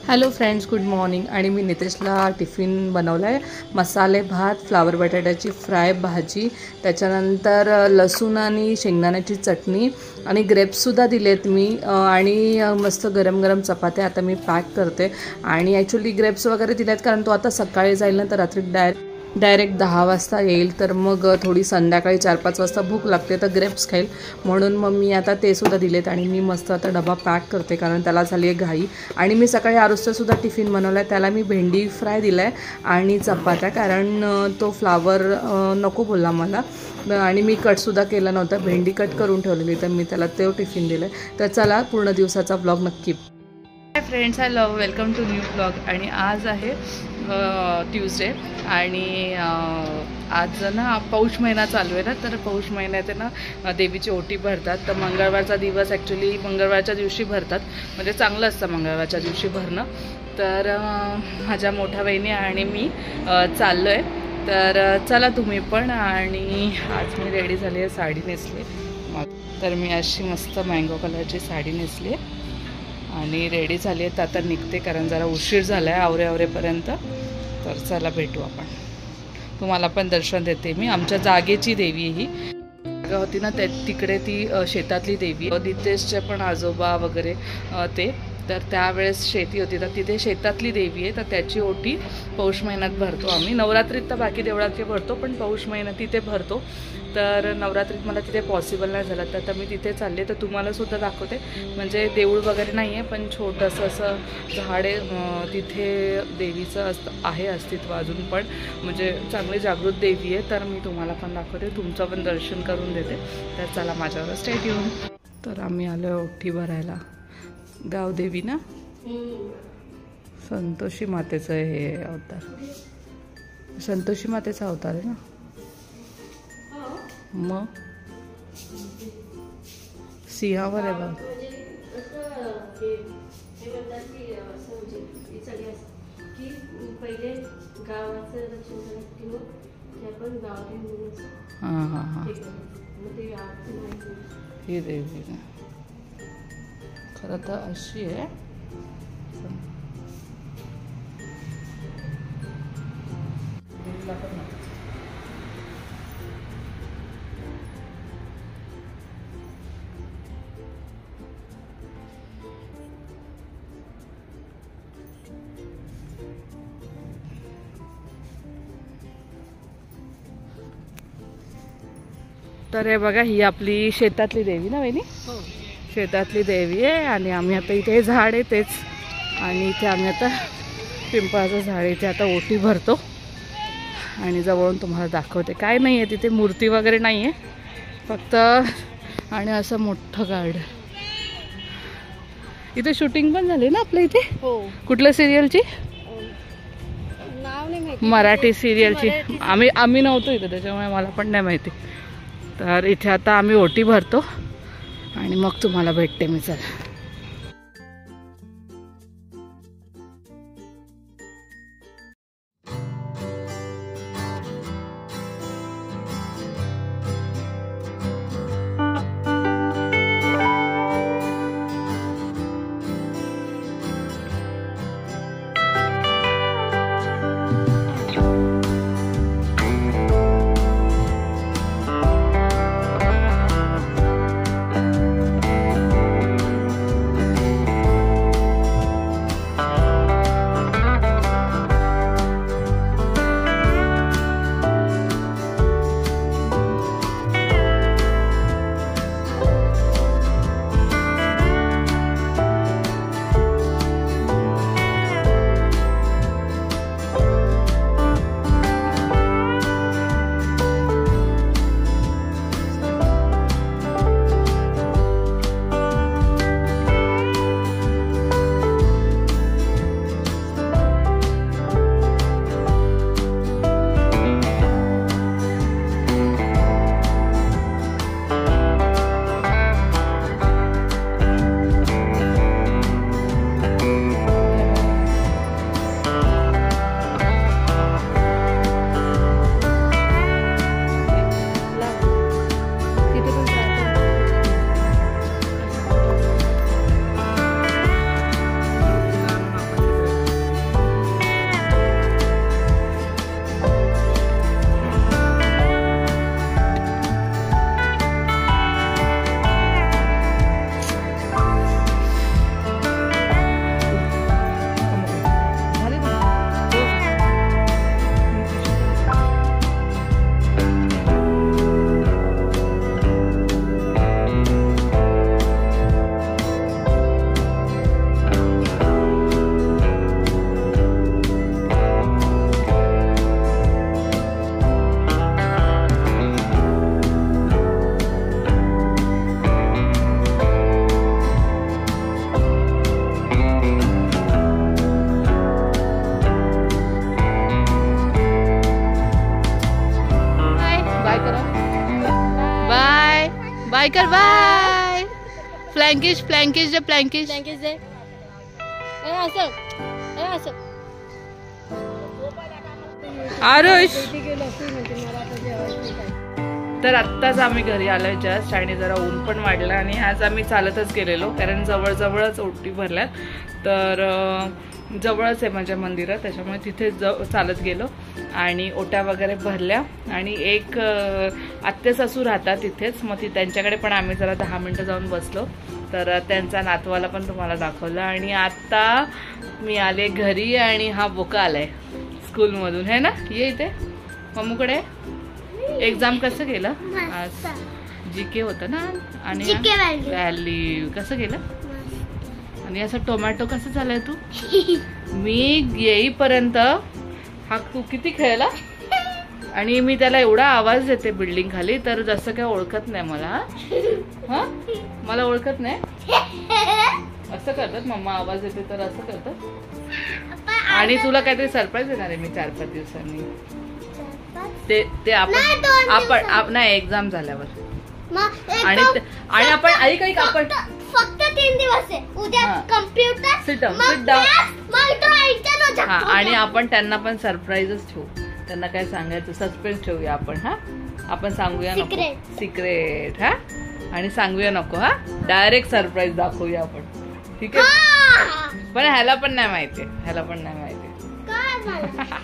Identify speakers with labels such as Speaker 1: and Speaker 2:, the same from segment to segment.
Speaker 1: Hello friends, good morning. आणि मी नितेशला tiffin बनवला आहे. मसाले भात, फ्लावर बटाट्याची फ्राय भाजी, त्याच्यानंतर लसूण आणि शेंगदाण्याची चटणी आणि ग्रेप्ससुद्धा दिलेत मी. आणि मस्त गरम गरम चपात्या आता मी पॅक करते. आणि ॲक्च्युली ग्रेप्स वगैरे दिलेत कारण तो आता सकाळी जाईल ना, तर रात्री डायरेक्ट 10 वाजता येईल. तर मग थोडी संध्याकाळी 4-5 वाजता भूक लागते तर ग्रेप्स खाईल, म्हणून मग मी आता ते सुद्धा दिलेत. आणि मी मस्त आता डबा पॅक करते कारण त्याला झाली आहे घाई. आणि मी सकाळी आरुषचासुद्धा टिफिन बनवला आहे. त्याला मी भेंडी फ्राय दिला आहे आणि चपात्या, कारण तो फ्लावर नको बोलला मला. आणि मी कटसुद्धा केला नव्हता, भेंडी कट करून ठेवलेली, तर मी त्याला तो टिफिन दिला आहे. तर चला पूर्ण दिवसाचा ब्लॉग नक्की. Hi friends, I love welcome to new blog. आणि आज आहे ट्यूजडे आणि आज ना पौष महिना चालू आहे ना, तर पौष महिन्यात ना देवीची ओटी भरतात. तर मंगळवारचा दिवस ॲक्च्युली मंगळवारच्या दिवशी भरतात, म्हणजे चांगलं असतं मंगळवारच्या दिवशी भरणं. तर माझ्या मोठ्या बहिणी आणि मी चाललो आहे. तर चला तुम्ही पण. आणि आज मी रेडी झाली आहे, साडी नेसली. तर मी अशी मस्त मँगो कलरची साडी नेसली आहे आणि रेडी झाली आहे. तर आता निघते कारण जरा उशीर झाला आहे आवरेपर्यंत. तर चला भेटू आपण. तुम्हाला पण दर्शन देते मी. आमच्या जागेची देवी ही जागा होती ना, तिकडे ती शेतातली देवी. नितेशचे पण आजोबा वगैरे ते, तर त्यावेळेस शेती होती, तर तिथे शेतातली देवी आहे. तर त्याची ओटी पौष महिन्यात भरतो आम्ही. नवरात्रीत तर बाकी देवळात भरतो, पण पौष महिन्यात तिथे भरतो. तर नवरात्रीत मला तिथे पॉसिबल नाही झालं, तर मी तिथे चालले. तर तुम्हालासुद्धा दाखवते. म्हणजे देऊळ वगैरे नाही आहे, पण छोटंसं असं झाड आहे. तिथे देवीचं आहे अस्तित्व अजून पण, म्हणजे चांगली जागृत देवी आहे. तर मी तुम्हाला पण दाखवते, तुमचं पण दर्शन करून देते. तर चला माझ्यावर स्टे ट्यून. तर आम्ही आलो ओठी भरायला. गावदेवी ना, संतोषी मातेचं हे अवतार, संतोषी मातेचा अवतार आहे ना. मग सिंहावर आहे बघ. हां हां हां, ही देवी ना खरं तर अशी आहे. तर हे बघा, ही आपली शेतातली देवी ना वहिनी. शेतातली देवी आहे. आणि आम्ही आता इथे झाड आहे तेच, आणि इथे आम्ही आता पिंपळाचं झाड इथे आता ओटी भरतो. आणि जवळून तुम्हाला दाखवते. काय नाही आहे तिथे, मूर्ती वगैरे नाही आहे फक्त. आणि असं मोठं गार्डन. इथे शूटिंग पण झाली ना आपल्या इथे. कुठल्या सिरियलची? मराठी सिरियलची. आम्ही नव्हतो इथे, त्याच्यामुळे मला पण नाही माहिती. तर इथे आता आम्ही ओटी भरतो आणि मग तुम्हाला भेटते मी. चला. बाय कर, बाय. फ्लँकिश फ्लँकिश दे, फ्लँकिश.
Speaker 2: फ्लँकिश दे. असं असं.
Speaker 1: आरुष. तर आत्ताच आम्ही घरी आलोय जस्ट आणि जरा ऊन पण वाढलं आणि आज आम्ही चालतच गेलेलो कारण जवळजवळच ओटी भरल्यात. तर जवळच आहे माझ्या मंदिरात, त्याच्यामुळे तिथे चालत गेलो आणि ओट्या वगैरे भरल्या. आणि एक आत्या सासू राहतात तिथेच, मग त्यांच्याकडे पण आम्ही जरा 10 मिनटं जाऊन बसलो. तर त्यांचा नातवाला पण तुम्हाला दाखवलं. आणि आता मी आले घरी आणि हा बोका आलाय स्कूलमधून, है ना. ये इथे मम्मूकडे. एक्झाम कसं गेलं आज? जीके होतं ना आणि व्हॅल्यू कसं गेलं? आणि असं टोमॅटो कसं झालंय तू? मी येईपर्यंत हा तू किती खेळला आणि मी त्याला एवढा आवाज देते बिल्डिंग खाली, तर जसं काय ओळखत नाही मला. हा मला ओळखत नाही. असं करतात मम्मा, आवाज देते तर असं करतात. आणि तुला काहीतरी सरप्राईज देणार आहे मी 4-5 दिवसांनी. ते आपण नाही एक्झाम झाल्यावर. आणि आपण ऐक आपण
Speaker 2: फक्त 3 दिवस आहे. उद्या कम्प्युटर,
Speaker 1: सिट डाऊन. हा आणि आपण त्यांना पण सरप्राईजच ठेवू. त्यांना काय सांगायचं सस्पेन्स ठेवूया आपण. हा आपण सांगूया नको, सिक्रेट. हा आणि सांगूया नको. हा डायरेक्ट सरप्राईज दाखवूया आपण, ठीक आहे. पण ह्याला पण नाही माहिती, ह्याला पण नाही माहिती.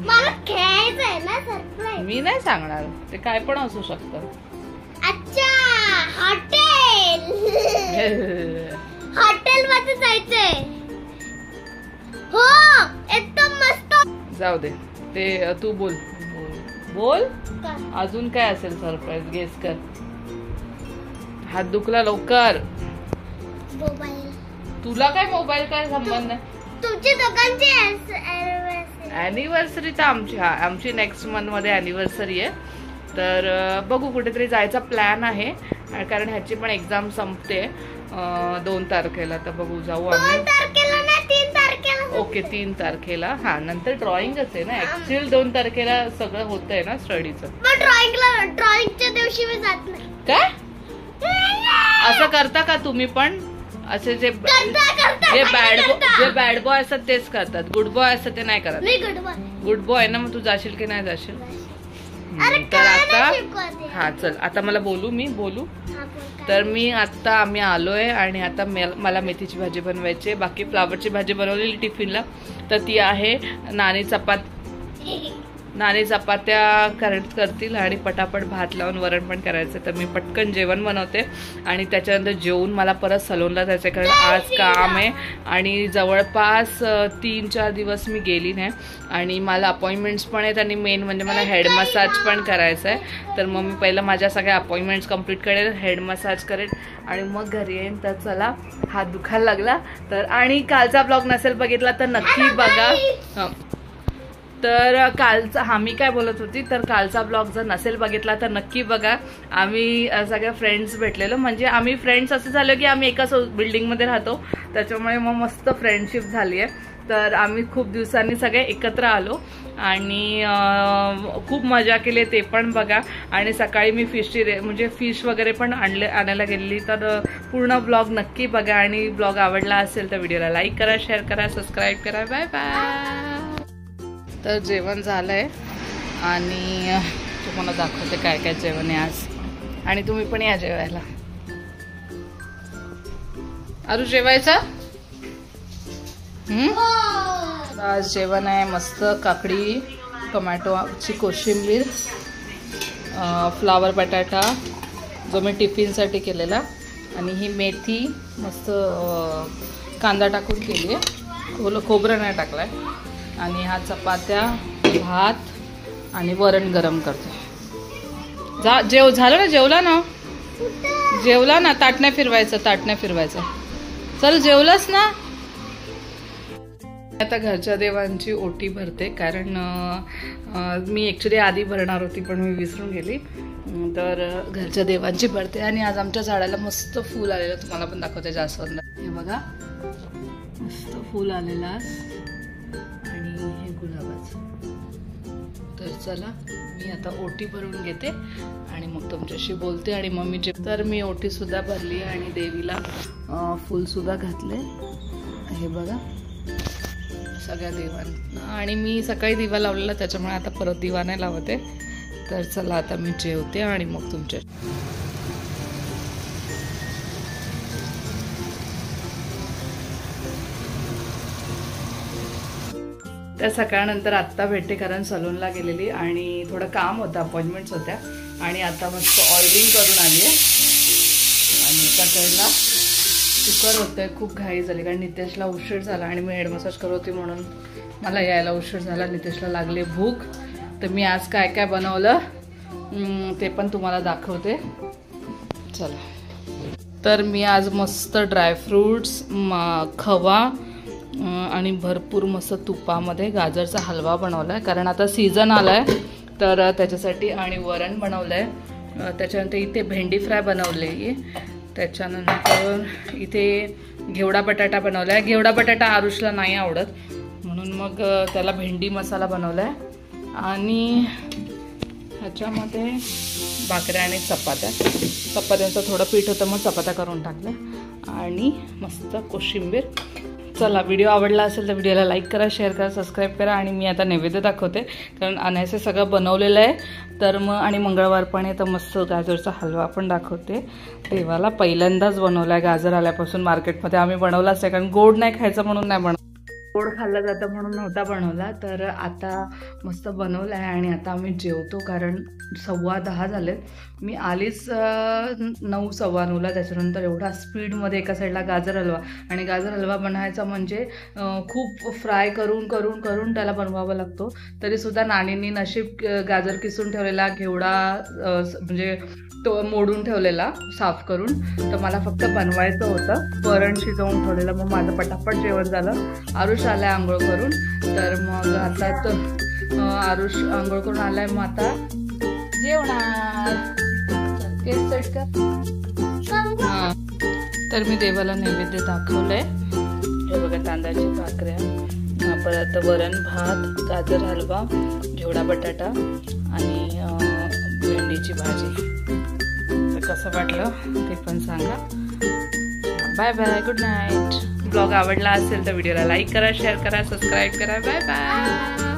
Speaker 2: मला खेळायचंय ना सरप्राईज.
Speaker 1: मी नाही सांगणार, ते काय पण असू शकतं.
Speaker 2: अच्छा हॉटेल. हॉटेल मध्ये जायचंय. हो एकदम मस्त.
Speaker 1: जाऊ दे ते, तू बोल बोल. अजून काय असेल सरप्राईज, गेस कर. हात दुखला लवकर.
Speaker 2: मोबाईल.
Speaker 1: तुला काय मोबाईल काय संबंध नाही.
Speaker 2: तुमची दोघांची
Speaker 1: अॅनिव्हर्सरी तर आमची नेक्स्ट मंथ मध्ये अॅनिव्हर्सरी आहे. तर बघू कुठेतरी जायचा प्लॅन आहे कारण ह्याची पण एक्झाम संपते 2 तारखेला. तर बघू जाऊ आम्ही.
Speaker 2: 2 तारखेला ना 3 तारखेला.
Speaker 1: ओके 3 तारखेला. हा नंतर ड्रॉइंगच आहे ना ऍक्च्युअल. 2 तारखेला सगळं होतंय ना स्टडीचं.
Speaker 2: ड्रॉइंगच्या दिवशी मी जात नाही.
Speaker 1: काय असं करता का तुम्ही पण? असे जे बॅड बॉय असतात तेच करतात. गुड बॉय असतात ते नाही करत. गुड बॉय ना, मग तू जाशील की नाही जाशील? तर आता हा चल आता मला मी बोलू. तर आम्ही आलोय आणि आता मला मेथीची भाजी बनवायची. बाकी फ्लावरची भाजी बनवलेली टिफिनला, तर ती आहे. नानी चपात्या करतील आणि पटापट भात लावून वरण पण करायचं. तर मी पटकन जेवण बनवते आणि त्याच्यानंतर जेवून मला परत सलूनला जायचं कारण आज काम आहे. आणि जवळपास 3-4 दिवस मी गेली नाही आणि मला अपॉइंटमेंट्स पण आहेत आणि मेन म्हणजे मला हेड मसाज पण करायचं आहे. तर मग मी पहिलं माझ्या सगळ्या अपॉइंटमेंट्स कंप्लीट करेल, हेड मसाज करेन आणि मग घरी येईन. तर चला, हात दुखायला लागला तर. आणि कालचा ब्लॉग नसेल बघितला तर नक्की बघा. तर कालचा मी काय बोलत होती, तर कालचा ब्लॉग जर नसेल बघितला तर नक्की बघा. आम्ही सगळ्या फ्रेंड्स भेटलेलो, म्हणजे आम्ही फ्रेंड्स असं झालं की आम्ही एकाच बिल्डिंगमध्ये राहतो, त्याच्यामुळे मग मस्त फ्रेंडशिप झाली आहे. तर आम्ही खूप दिवसांनी सगळे एकत्र आलो आणि खूप मजा केली, ते पण बघा. आणि सकाळी मी फिश वगैरे पण आणायला गेलेली. तर पूर्ण ब्लॉग नक्की बघा आणि ब्लॉग आवडला असेल तर व्हिडिओला लाईक करा, शेअर करा, सबस्क्राईब करा. Bye bye. तर जेवण झालंय आणि तुम्हाला दाखवते काय काय जेवण आहे आज. आणि तुम्ही पण या जेवायला. अरू जेवायचा? आज जेवण आहे मस्त. काकडी, टोमॅटोची कोशिंबीर, फ्लावर बटाटा जो मी टिफिनसाठी केलेला, आणि ही मेथी मस्त कांदा टाकून केली आहे, खोबरं नाही टाकलं आहे. आणि हा चपात्या, भात आणि वरण गरम करतो. झालं ना? जेवला ना? ताट नाही फिरवायचं. चल जेवलास ना? आता घरच्या देवांची ओटी भरते कारण मी ॲक्च्युली आधी भरणार होती पण मी विसरून गेली. तर घरच्या देवांची भरते. आणि आज आमच्या झाडाला मस्त फूल आलेलं, तुम्हाला पण दाखवते. जास्वंद हे बघा, मस्त फूल आलेलं. आणि हे गुलाबाचं तर चला मी आता ओटी भरून घेते आणि मग तुमच्याशी बोलते आणि मग तर मी ओटीसुद्धा भरली आणि देवीला फुलसुद्धा घातले. हे बघा सगळ्या देवांना. आणि मी सकाळी दिवा लावलेला त्याच्यामुळे आता परत दिवा नाही लावते. तर चला आता मी जेवते आणि मग तुमच्या त्या सकाळनंतर आत्ता भेटते कारण सलूनला गेलेली आणि थोडं काम होतं, अपॉइंटमेंट्स होत्या आणि आता मस्त ऑइलिंग करून आली आहे. आणि एका साईडला कुकर होतंय. खूप घाई झाली कारण नितेशला उशीर झाला आणि मी हेड मसाज करत होती म्हणून मला यायला उशीर झाला. नितेशला लागले भूक. तर मी आज काय काय बनवलं ते पण तुम्हाला दाखवते. चला. तर मी आज मस्त ड्रायफ्रूट्स, खवा आणि भरपूर मस्त तुपामध्ये गाजरचा हलवा बनवला आहे कारण आता सीझन आला आहे तर त्याच्यासाठी. आणि वरण बनवलं आहे. त्याच्यानंतर इथे भेंडी फ्राय बनवली आहे. त्याच्यानंतर इथे घेवडा बटाटा बनवला आहे. घेवडा बटाटा आरुषला नाही आवडत म्हणून मग त्याला भेंडी मसाला बनवला आहे. आणि ह्याच्यामध्ये भाकऱ्या आणि चपात्यांचं थोडं पीठ होतं मग चपात्या करून टाकल्या आणि मस्त कोशिंबीर. चला, व्हिडिओ आवडला असेल तर व्हिडिओला लाईक करा, शेअर करा, सबस्क्राईब करा. आणि मी आता नैवेद्य दाखवते कारण अनायसे सगळं बनवलेलं आहे. तर मग आणि मंगळवार पण आहे तर मस्त गाजरचा हलवा पण दाखवते. देवाला पहिल्यांदाच बनवला आहे गाजर आल्यापासून. मार्केटमध्ये आम्ही बनवलाच आहे कारण गोड नाही खायचं म्हणून नाही बनवलं. गोड खाल्लं जातं म्हणून नव्हता बनवला. तर आता मस्त बनवला आहे आणि आता आम्ही जेवतो कारण 10:15 झालेत. मी आलीच 9, 9:15ला. त्याच्यानंतर एवढा स्पीडमध्ये एका साईडला गाजर हलवा. आणि गाजर हलवा बनवायचा म्हणजे खूप फ्राय करून करून करून त्याला बनवावा लागतो. तरीसुद्धा नानींनी नशीब गाजर किसून ठेवलेला, घेवडा म्हणजे तो मोडून ठेवलेला साफ करून. तर मला फक्त बनवायचं होतं. वरण शिजवून ठेवलेलं. मग माझं पटापट जेवण झालं. आरुष आलाय आंघोळ करून. तर मग आता तर आरुष आंघोळ करून आलाय. मग आता जेवणार. केस सेट कर. हां. तर मी देवाला नैवेद्य दाखवलंय. हे बघा तांदळाची भाकऱ्या, परत वरण भात, गाजर हलवा, घेवडा बटाटा आणि भेंडीची भाजी. तर कसं वाटलं ते पण सांगा. Bye bye, good night. Blog आवडला असेल तर व्हिडिओला लाईक करा, शेअर करा, सबस्क्राईब करा. Bye bye.